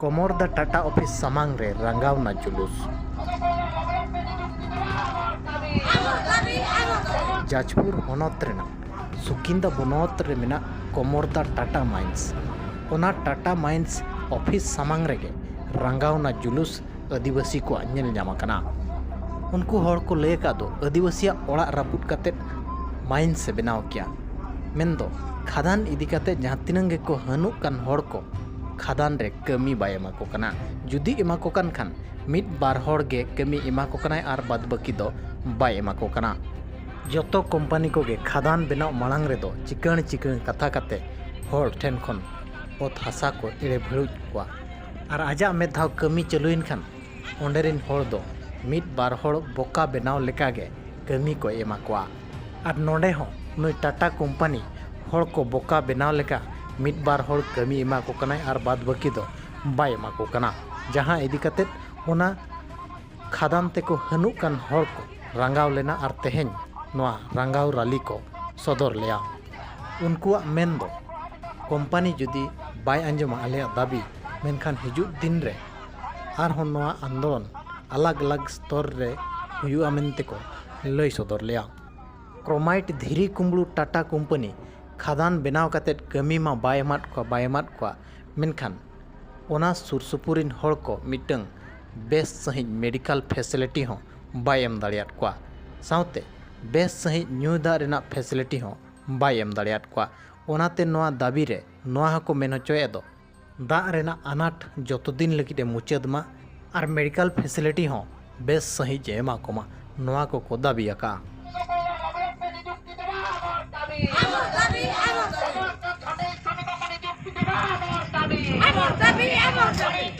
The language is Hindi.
कोमोरदा टाटा ऑफिस सामांग रे रंगावना जुलूस जाजपुर होनोत रेना सुकिंदा बनोत रे मेना कोमोरदा टाटा माइंस ओना टाटा माइंस ऑफिस सामांग रेगे रंगावना जुलूस आदिवासी को अञल ᱧᱟᱢᱟᱠᱟᱱᱟ। उनको हड़ को लय का दो आदिवासिया ओड़ा रापुट काते माइंस से बनाव किया मेनदो खादान इदी काते जहां तिनंगे को हनुक कान हड़ को खादान रे कमी बाय एमा को कना जुदी एमा को कान खान मिट बार हड़ गे कमी एमा को कना आर बाद बाकी दो बाय एमा को कना। जतो कंपनी को गे खादान बनाव मांग रे दो चिकन चिकन कथा काते हड़ ठेन खन ओत हासा को इड़े भिड़ुज को आर आजा में धाव कमी चलुइन खान ओंडेरिन हड़ दो मिट बार हड़ बोका बनाव लेकागे कमी को एमा को आर नोडे हो नुई टाटा कंपनी हड़ को बोका बनाव लेका मिट बार हड़ कमी एमा को कना आर बाद बाकी दो बाय एमा को कना जहां इदी काते ओना खादान ते को हनुक कान हड़ को रंगाव लेना आर तेहेñ नोआ रंगाव राली को सदर लेया। उनको मेन दो कंपनी जुदी बाय अंजमा आले दाबी मेनखान हिजुक दिन रे आर होन नोआ आंदोलन अलग अलग स्तर रे हुयुआ मेनते को लय सदर लेया। क्रोमाइट धीरी कुंबलू टाटा कंपनी खादान बनाव काते कमी मा बाय एमात को मेनखान ओना सुरसुपुरिन हड़ को मिटंग बेस सही मेडिकल फैसिलिटी हो बाय एम दाड़ियात को साउते बेस सही न्यू दा रेना फैसिलिटी हो बाय एम दाड़ियात को ओनाते नोआ दाबी रे नोआ को मेन होचोए दो दा रेना अनाट जतो दिन लगिते मुचाद मा आर मेडिकल फैसिलिटी हो बेस सही जेमा कोमा नोआ को दाबी आका। Amor, David, amor, David.